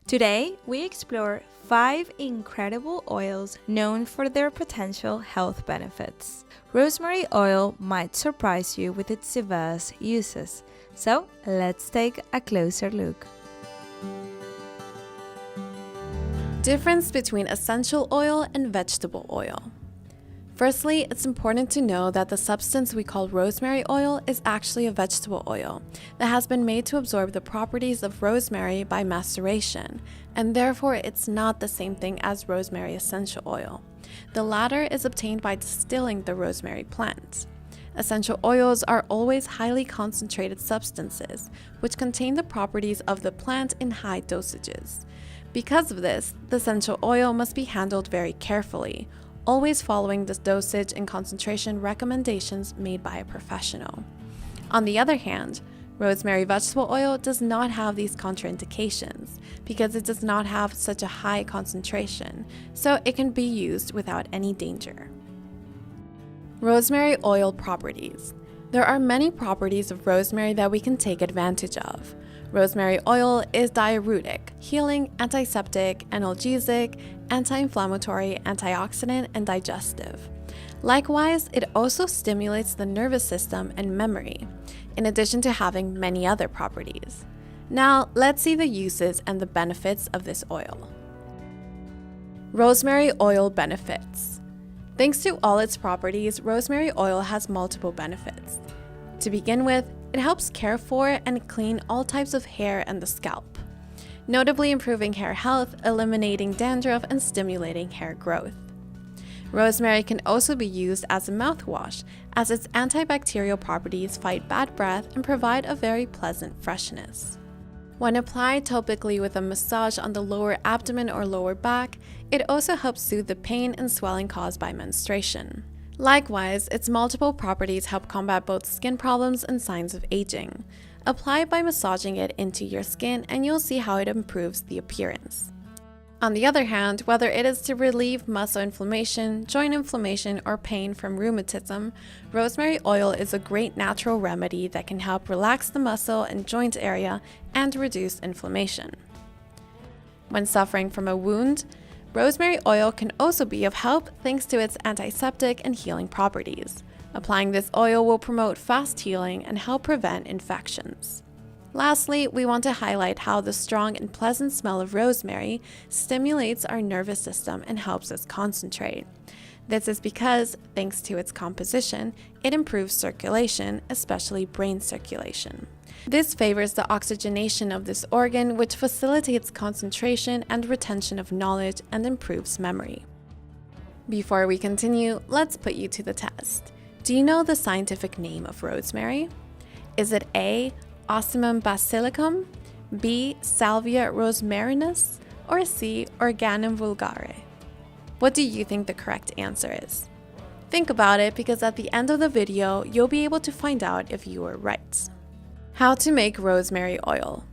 Today, we explore 5 incredible oils known for their potential health benefits. Rosemary oil might surprise you with its diverse uses, so let's take a closer look. Difference between essential oil and vegetable oil. Firstly, it's important to know that the substance we call rosemary oil is actually a vegetable oil that has been made to absorb the properties of rosemary by maceration, and therefore it's not the same thing as rosemary essential oil. The latter is obtained by distilling the rosemary plant. Essential oils are always highly concentrated substances, which contain the properties of the plant in high dosages. Because of this, the essential oil must be handled very carefully, always following the dosage and concentration recommendations made by a professional. On the other hand, rosemary vegetable oil does not have these contraindications because it does not have such a high concentration, so it can be used without any danger. Rosemary oil properties. There are many properties of rosemary that we can take advantage of. Rosemary oil is diuretic, healing, antiseptic, analgesic, anti-inflammatory, antioxidant, and digestive. Likewise, it also stimulates the nervous system and memory, in addition to having many other properties. Now, let's see the uses and the benefits of this oil. Rosemary oil benefits. Thanks to all its properties, rosemary oil has multiple benefits. To begin with, it helps care for and clean all types of hair and the scalp, notably improving hair health, eliminating dandruff, and stimulating hair growth. Rosemary can also be used as a mouthwash, as its antibacterial properties fight bad breath and provide a very pleasant freshness. When applied topically with a massage on the lower abdomen or lower back, it also helps soothe the pain and swelling caused by menstruation. Likewise, its multiple properties help combat both skin problems and signs of aging. Apply it by massaging it into your skin and you'll see how it improves the appearance. On the other hand, whether it is to relieve muscle inflammation, joint inflammation, or pain from rheumatism, rosemary oil is a great natural remedy that can help relax the muscle and joint area and reduce inflammation. When suffering from a wound, rosemary oil can also be of help thanks to its antiseptic and healing properties. Applying this oil will promote fast healing and help prevent infections. Lastly, we want to highlight how the strong and pleasant smell of rosemary stimulates our nervous system and helps us concentrate. This is because, thanks to its composition, it improves circulation, especially brain circulation. This favors the oxygenation of this organ, which facilitates concentration and retention of knowledge and improves memory. Before we continue, let's put you to the test. Do you know the scientific name of rosemary? Is it A, Ocimum basilicum, B, Salvia rosmarinus, or C, Oregano vulgare? What do you think the correct answer is? Think about it because at the end of the video, you'll be able to find out if you were right. How to make rosemary oil.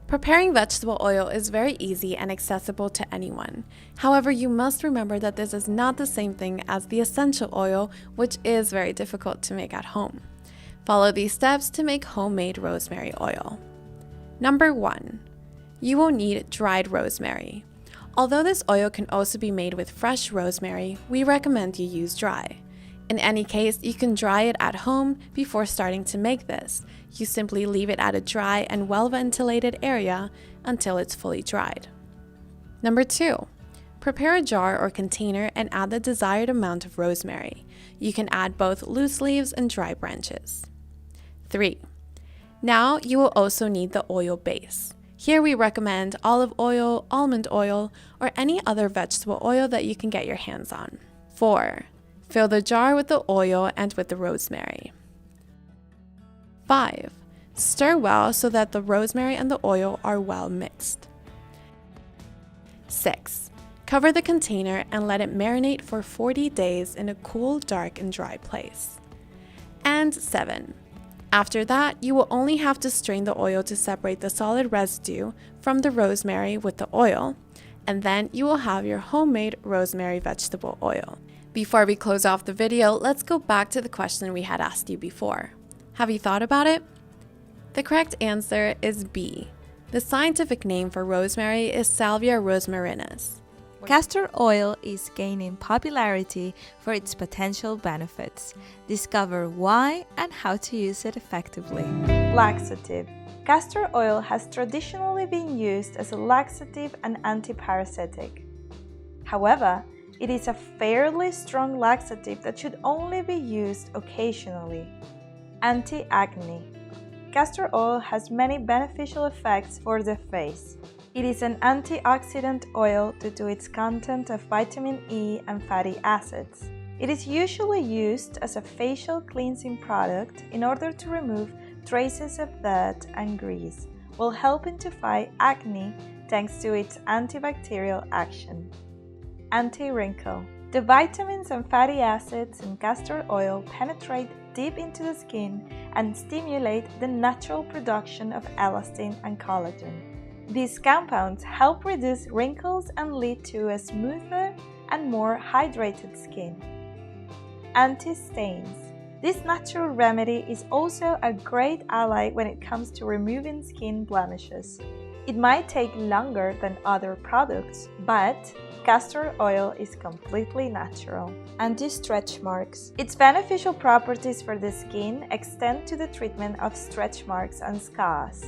Preparing vegetable oil is very easy and accessible to anyone. However, you must remember that this is not the same thing as the essential oil, which is very difficult to make at home. Follow these steps to make homemade rosemary oil. Number 1. You will need dried rosemary. Although this oil can also be made with fresh rosemary, we recommend you use dry. In any case, you can dry it at home before starting to make this. You simply leave it at a dry and well-ventilated area until it's fully dried. Number 2. Prepare a jar or container and add the desired amount of rosemary. You can add both loose leaves and dry branches. 3. Now you will also need the oil base. Here we recommend olive oil, almond oil, or any other vegetable oil that you can get your hands on. 4. Fill the jar with the oil and with the rosemary. 5. Stir well so that the rosemary and the oil are well mixed. 6. Cover the container and let it marinate for 40 days in a cool, dark, and dry place. And 7. After that, you will only have to strain the oil to separate the solid residue from the rosemary with the oil, and then you will have your homemade rosemary vegetable oil. Before we close off the video, let's go back to the question we had asked you before. Have you thought about it? The correct answer is B. The scientific name for rosemary is Salvia rosmarinus. Castor oil is gaining popularity for its potential benefits. Discover why and how to use it effectively. Laxative. Castor oil has traditionally been used as a laxative and antiparasitic. However, it is a fairly strong laxative that should only be used occasionally. Anti-acne. Castor oil has many beneficial effects for the face. It is an antioxidant oil due to its content of vitamin E and fatty acids. It is usually used as a facial cleansing product in order to remove traces of dirt and grease, while helping to fight acne thanks to its antibacterial action. Anti-wrinkle. The vitamins and fatty acids in castor oil penetrate deep into the skin and stimulate the natural production of elastin and collagen. These compounds help reduce wrinkles and lead to a smoother and more hydrated skin. Anti-stains. This natural remedy is also a great ally when it comes to removing skin blemishes. It might take longer than other products, but castor oil is completely natural. Anti-stretch marks. Its beneficial properties for the skin extend to the treatment of stretch marks and scars.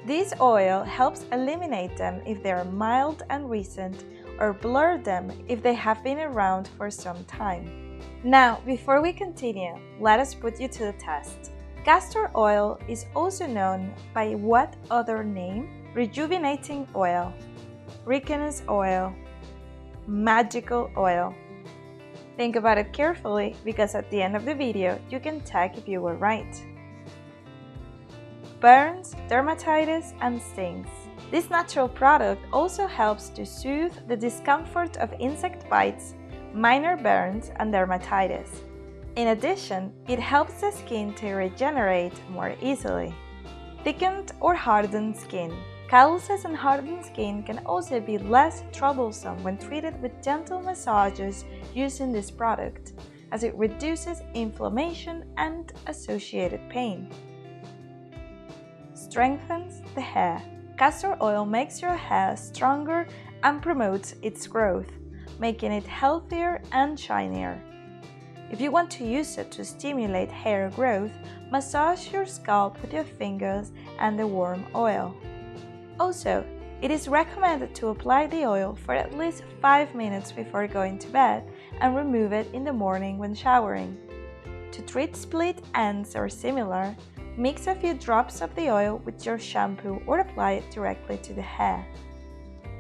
This oil helps eliminate them if they are mild and recent, or blur them if they have been around for some time. Now, before we continue, let us put you to the test. Castor oil is also known by what other name? Rejuvenating oil, Ricinus oil, magical oil. Think about it carefully because at the end of the video you can tag if you were right. Burns, dermatitis, and stings. This natural product also helps to soothe the discomfort of insect bites, minor burns, and dermatitis. In addition, it helps the skin to regenerate more easily. Thickened or hardened skin. Calluses and hardened skin can also be less troublesome when treated with gentle massages using this product, as it reduces inflammation and associated pain. Strengthens the hair. Castor oil makes your hair stronger and promotes its growth, making it healthier and shinier. If you want to use it to stimulate hair growth, massage your scalp with your fingers and the warm oil. Also, it is recommended to apply the oil for at least 5 minutes before going to bed and remove it in the morning when showering. To treat split ends or similar, mix a few drops of the oil with your shampoo or apply it directly to the hair.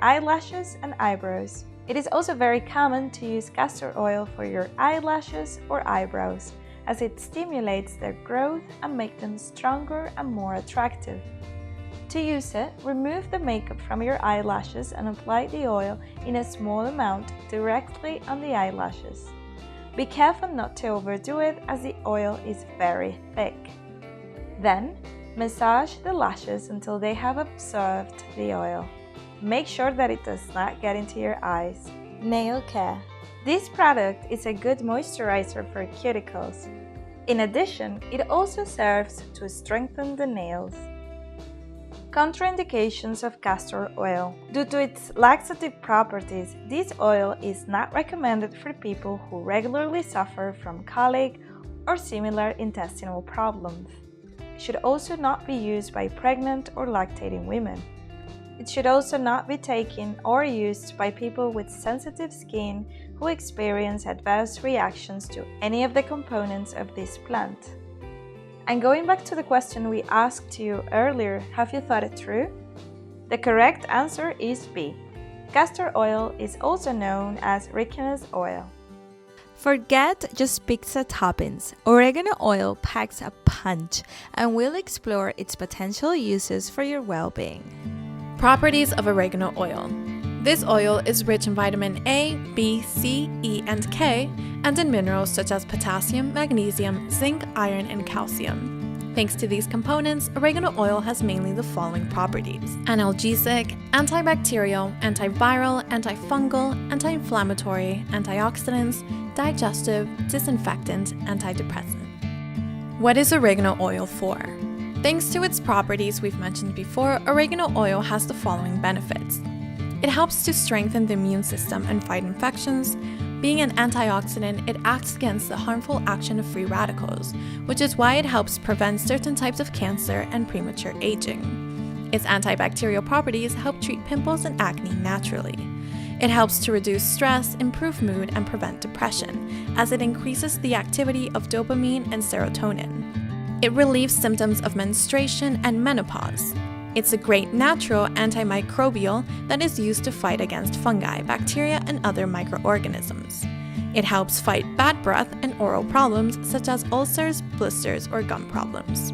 Eyelashes and eyebrows. It is also very common to use castor oil for your eyelashes or eyebrows, as it stimulates their growth and makes them stronger and more attractive. To use it, remove the makeup from your eyelashes and apply the oil in a small amount directly on the eyelashes. Be careful not to overdo it, as the oil is very thick. Then, massage the lashes until they have absorbed the oil. Make sure that it does not get into your eyes. Nail care. This product is a good moisturizer for cuticles. In addition, it also serves to strengthen the nails. Contraindications of castor oil. Due to its laxative properties, this oil is not recommended for people who regularly suffer from colic or similar intestinal problems. It should also not be used by pregnant or lactating women. It should also not be taken or used by people with sensitive skin who experience adverse reactions to any of the components of this plant. And going back to the question we asked you earlier, have you thought it through? The correct answer is B. Castor oil is also known as Ricinus oil. Forget just pizza toppings. Oregano oil packs a punch, and we'll explore its potential uses for your well-being. Properties of oregano oil. This oil is rich in vitamin A, B, C, E, and K, and in minerals such as potassium, magnesium, zinc, iron, and calcium. Thanks to these components, oregano oil has mainly the following properties: analgesic, antibacterial, antiviral, antifungal, anti-inflammatory, antioxidants, digestive, disinfectant, antidepressant. What is oregano oil for? Thanks to its properties we've mentioned before, oregano oil has the following benefits. It helps to strengthen the immune system and fight infections. Being an antioxidant, it acts against the harmful action of free radicals, which is why it helps prevent certain types of cancer and premature aging. Its antibacterial properties help treat pimples and acne naturally. It helps to reduce stress, improve mood, and prevent depression, as it increases the activity of dopamine and serotonin. It relieves symptoms of menstruation and menopause. It's a great natural antimicrobial that is used to fight against fungi, bacteria, and other microorganisms. It helps fight bad breath and oral problems such as ulcers, blisters, or gum problems.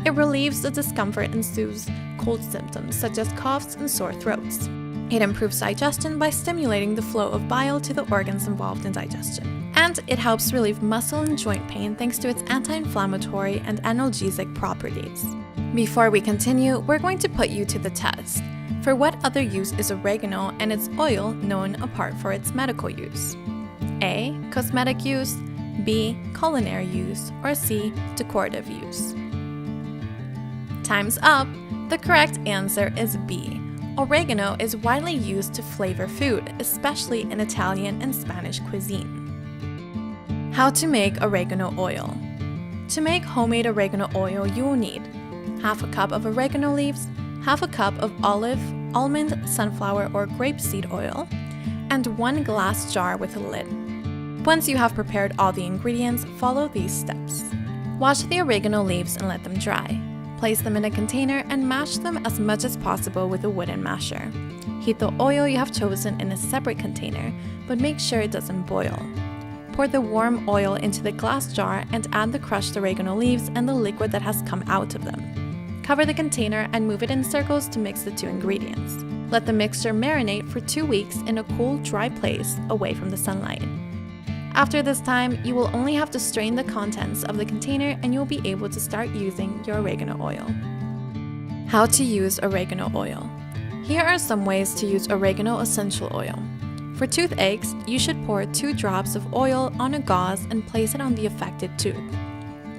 It relieves the discomfort and soothes cold symptoms such as coughs and sore throats. It improves digestion by stimulating the flow of bile to the organs involved in digestion. And it helps relieve muscle and joint pain thanks to its anti-inflammatory and analgesic properties. Before we continue, we're going to put you to the test. For what other use is oregano and its oil known apart for its medical use? A. Cosmetic use, B. Culinary use, or C. Decorative use? Time's up! The correct answer is B. Oregano is widely used to flavor food, especially in Italian and Spanish cuisine. How to make oregano oil. To make homemade oregano oil, you will need half a cup of oregano leaves, half a cup of olive, almond, sunflower, or grapeseed oil, and 1 glass jar with a lid. Once you have prepared all the ingredients, follow these steps. Wash the oregano leaves and let them dry. Place them in a container and mash them as much as possible with a wooden masher. Heat the oil you have chosen in a separate container, but make sure it doesn't boil. Pour the warm oil into the glass jar and add the crushed oregano leaves and the liquid that has come out of them. Cover the container and move it in circles to mix the two ingredients. Let the mixture marinate for 2 weeks in a cool, dry place away from the sunlight. After this time, you will only have to strain the contents of the container and you'll be able to start using your oregano oil. How to use oregano oil. Here are some ways to use oregano essential oil. For toothaches, you should pour 2 drops of oil on a gauze and place it on the affected tooth.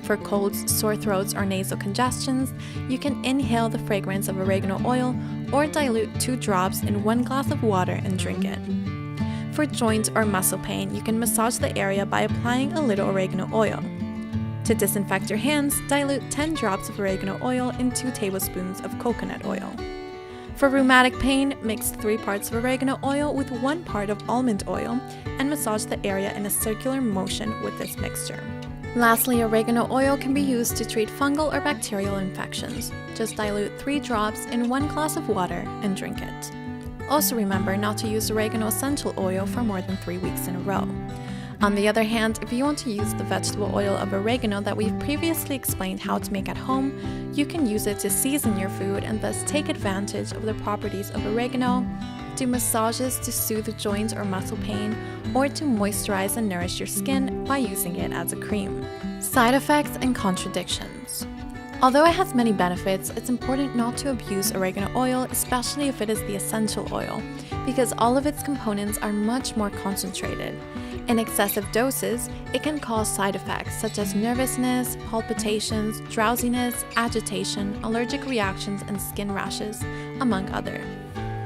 For colds, sore throats, or nasal congestions, you can inhale the fragrance of oregano oil or dilute 2 drops in 1 glass of water and drink it. For joint or muscle pain, you can massage the area by applying a little oregano oil. To disinfect your hands, dilute 10 drops of oregano oil in 2 tablespoons of coconut oil. For rheumatic pain, mix 3 parts of oregano oil with 1 part of almond oil and massage the area in a circular motion with this mixture. Lastly, oregano oil can be used to treat fungal or bacterial infections. Just dilute 3 drops in 1 glass of water and drink it. Also remember not to use oregano essential oil for more than 3 weeks in a row. On the other hand, if you want to use the vegetable oil of oregano that we've previously explained how to make at home, you can use it to season your food and thus take advantage of the properties of oregano, do massages to soothe joint or muscle pain, or to moisturize and nourish your skin by using it as a cream. Side effects and contradictions. Although it has many benefits, it's important not to abuse oregano oil, especially if it is the essential oil, because all of its components are much more concentrated. In excessive doses, it can cause side effects such as nervousness, palpitations, drowsiness, agitation, allergic reactions, and skin rashes, among others.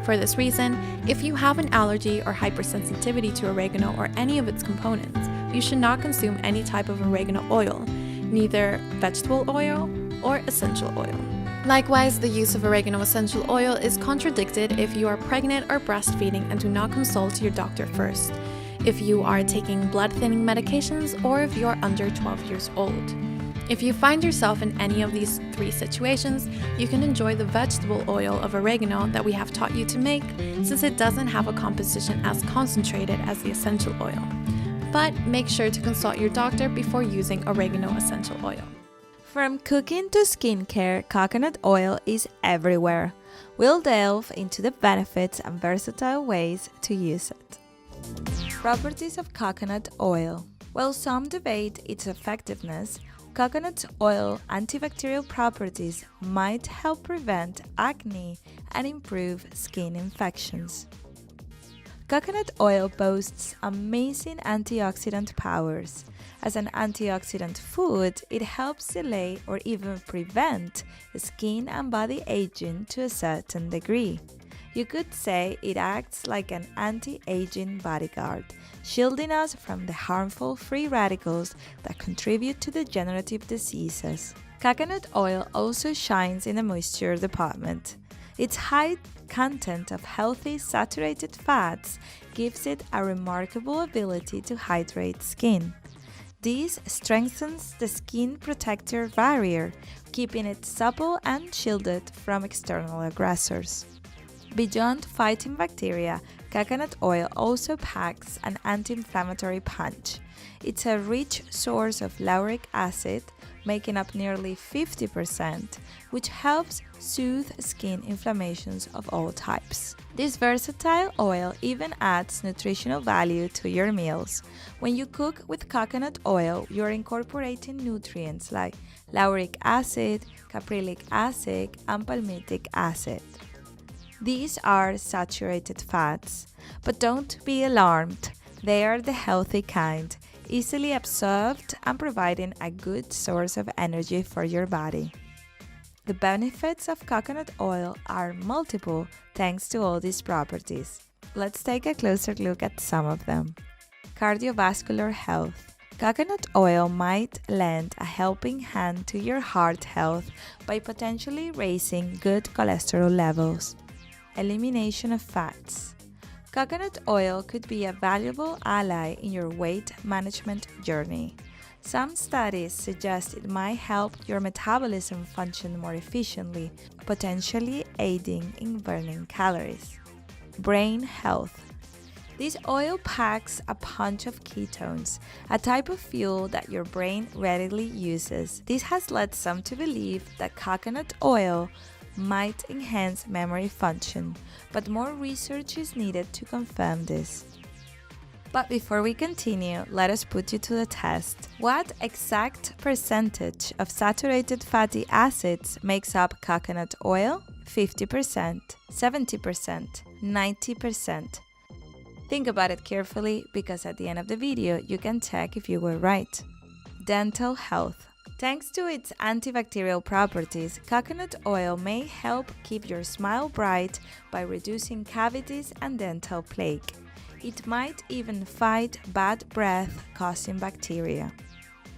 For this reason, if you have an allergy or hypersensitivity to oregano or any of its components, you should not consume any type of oregano oil, neither vegetable oil or essential oil. Likewise, the use of oregano essential oil is contradicted if you are pregnant or breastfeeding and do not consult your doctor first, if you are taking blood thinning medications, or if you are under 12 years old. If you find yourself in any of these 3 situations, you can enjoy the vegetable oil of oregano that we have taught you to make, since it doesn't have a composition as concentrated as the essential oil. But make sure to consult your doctor before using oregano essential oil. From cooking to skincare, coconut oil is everywhere. We'll delve into the benefits and versatile ways to use it. Properties of coconut oil. While some debate its effectiveness, coconut oil antibacterial properties might help prevent acne and improve skin infections. Coconut oil boasts amazing antioxidant powers. As an antioxidant food, it helps delay or even prevent skin and body aging to a certain degree. You could say it acts like an anti-aging bodyguard, shielding us from the harmful free radicals that contribute to degenerative diseases. Coconut oil also shines in the moisture department. Its high content of healthy saturated fats gives it a remarkable ability to hydrate skin. This strengthens the skin protector barrier, keeping it supple and shielded from external aggressors. Beyond fighting bacteria, coconut oil also packs an anti-inflammatory punch. It's a rich source of lauric acid, making up nearly 50%, which helps soothe skin inflammations of all types. This versatile oil even adds nutritional value to your meals. When you cook with coconut oil, you're incorporating nutrients like lauric acid, caprylic acid, and palmitic acid. These are saturated fats, but don't be alarmed. They are the healthy kind, easily absorbed and providing a good source of energy for your body. The benefits of coconut oil are multiple thanks to all these properties. Let's take a closer look at some of them. Cardiovascular health. Coconut oil might lend a helping hand to your heart health by potentially raising good cholesterol levels. Elimination of fats. Coconut oil could be a valuable ally in your weight management journey. Some studies suggest it might help your metabolism function more efficiently, potentially aiding in burning calories. Brain health. This oil packs a punch of ketones, a type of fuel that your brain readily uses. This has led some to believe that coconut oil might enhance memory function, but more research is needed to confirm this. But before we continue, let us put you to the test. What exact percentage of saturated fatty acids makes up coconut oil? 50%, 70%, 90%. Think about it carefully because at the end of the video you can check if you were right. Dental health. Thanks to its antibacterial properties, coconut oil may help keep your smile bright by reducing cavities and dental plaque. It might even fight bad breath causing bacteria.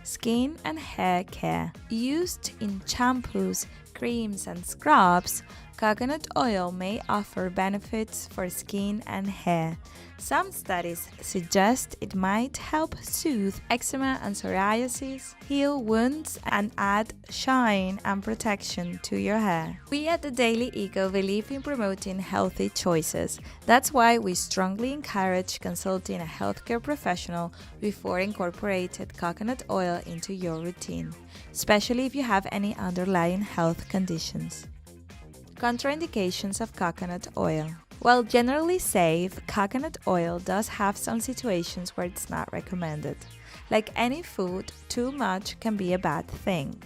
Skin and hair care. Used in shampoos, creams, and scrubs, coconut oil may offer benefits for skin and hair. Some studies suggest it might help soothe eczema and psoriasis, heal wounds, and add shine and protection to your hair. We at The Daily Eco believe in promoting healthy choices. That's why we strongly encourage consulting a healthcare professional before incorporating coconut oil into your routine, especially if you have any underlying health conditions. Contraindications of coconut oil. While generally safe, coconut oil does have some situations where it's not recommended. Like any food, too much can be a bad thing.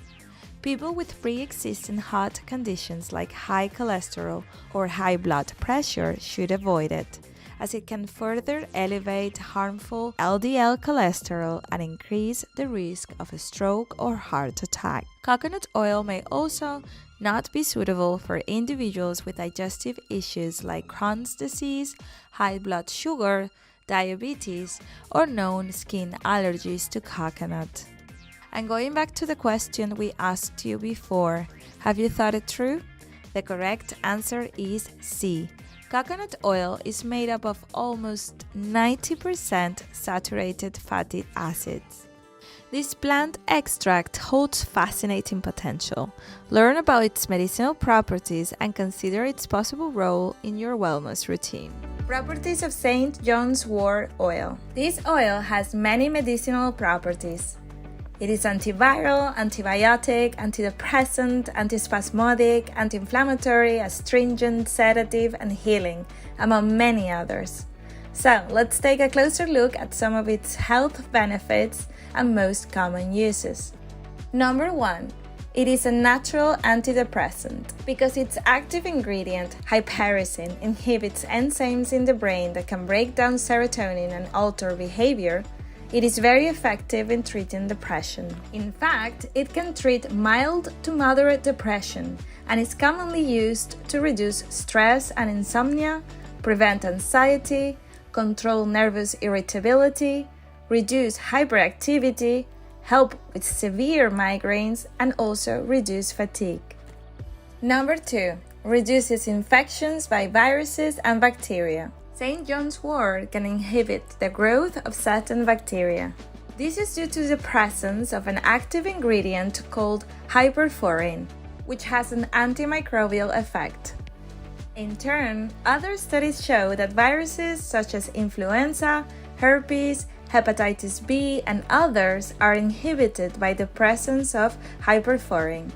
People with pre-existing heart conditions like high cholesterol or high blood pressure should avoid it, as it can further elevate harmful LDL cholesterol and increase the risk of a stroke or heart attack. Coconut oil may also not be suitable for individuals with digestive issues like Crohn's disease, high blood sugar, diabetes, or known skin allergies to coconut. And going back to the question we asked you before, have you thought it through? The correct answer is C. Coconut oil is made up of almost 90% saturated fatty acids. This plant extract holds fascinating potential. Learn about its medicinal properties and consider its possible role in your wellness routine. Properties of St. John's Wort Oil. This oil has many medicinal properties. It is antiviral, antibiotic, antidepressant, antispasmodic, anti-inflammatory, astringent, sedative, and healing, among many others. So, let's take a closer look at some of its health benefits and most common uses. Number 1. It is a natural antidepressant because its active ingredient, hypericin, inhibits enzymes in the brain that can break down serotonin and alter behavior. It is very effective in treating depression. In fact, it can treat mild to moderate depression and is commonly used to reduce stress and insomnia, prevent anxiety, control nervous irritability, reduce hyperactivity, help with severe migraines, and also reduce fatigue. Number 2. Reduces infections by viruses and bacteria. St. John's wort can inhibit the growth of certain bacteria. This is due to the presence of an active ingredient called hyperforin, which has an antimicrobial effect. In turn, other studies show that viruses such as influenza, herpes, hepatitis B, and others are inhibited by the presence of hyperforin.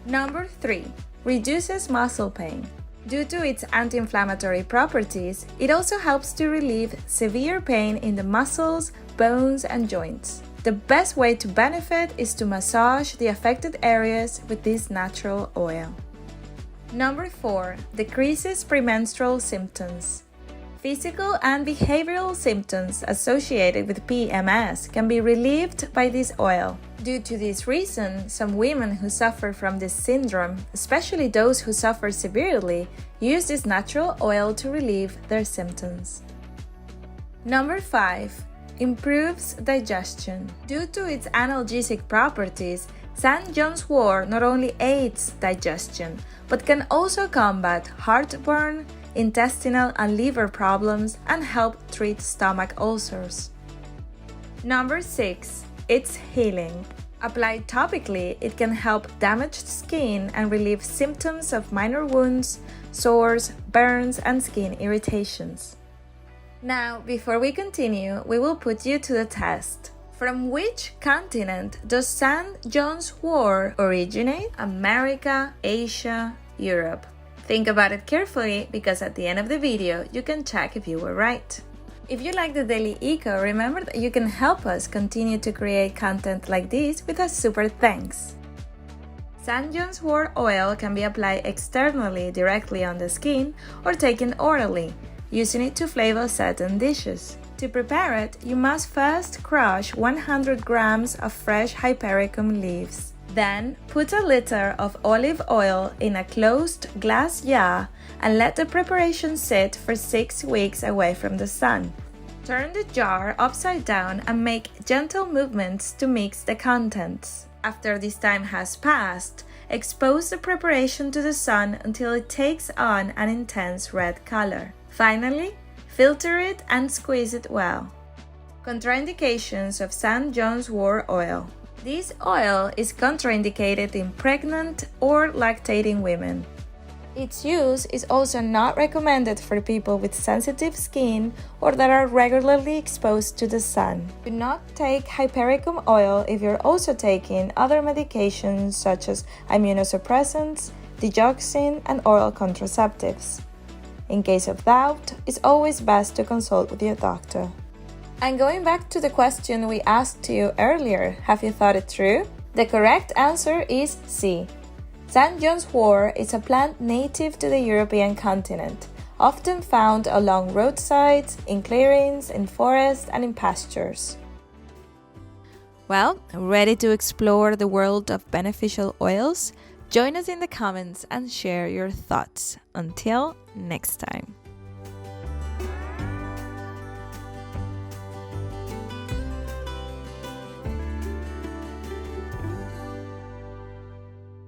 Number 3. Reduces muscle pain. Due to its anti-inflammatory properties, it also helps to relieve severe pain in the muscles, bones, and joints. The best way to benefit is to massage the affected areas with this natural oil. Number 4. Decreases premenstrual symptoms. Physical and behavioral symptoms associated with PMS can be relieved by this oil. Due to this reason, some women who suffer from this syndrome, especially those who suffer severely, use this natural oil to relieve their symptoms. Number 5. Improves digestion. Due to its analgesic properties, St. John's wort not only aids digestion, but can also combat heartburn, intestinal and liver problems, and help treat stomach ulcers. Number 6. It's healing. Applied topically, it can help damaged skin and relieve symptoms of minor wounds, sores, burns, and skin irritations. Now, before we continue, we will put you to the test. From which continent does St. John's wort originate? America, Asia, Europe? Think about it carefully because at the end of the video, you can check if you were right. If you like the Daily Eco, remember that you can help us continue to create content like this with a super thanks. St. John's wort oil can be applied externally directly on the skin or taken orally, using it to flavor certain dishes. To prepare it, you must first crush 100 grams of fresh hypericum leaves. Then, put a liter of olive oil in a closed glass jar and let the preparation sit for 6 weeks away from the sun. Turn the jar upside down and make gentle movements to mix the contents. After this time has passed, expose the preparation to the sun until it takes on an intense red color. Finally, filter it and squeeze it well. Contraindications of St. John's wort oil. This oil is contraindicated in pregnant or lactating women. Its use is also not recommended for people with sensitive skin or that are regularly exposed to the sun. Do not take hypericum oil if you're also taking other medications such as immunosuppressants, digoxin, and oral contraceptives. In case of doubt, it's always best to consult with your doctor. And going back to the question we asked you earlier, have you thought it through? The correct answer is C. St. John's wort is a plant native to the European continent, often found along roadsides, in clearings, in forests, and in pastures. Well, ready to explore the world of beneficial oils? Join us in the comments and share your thoughts. Until next time.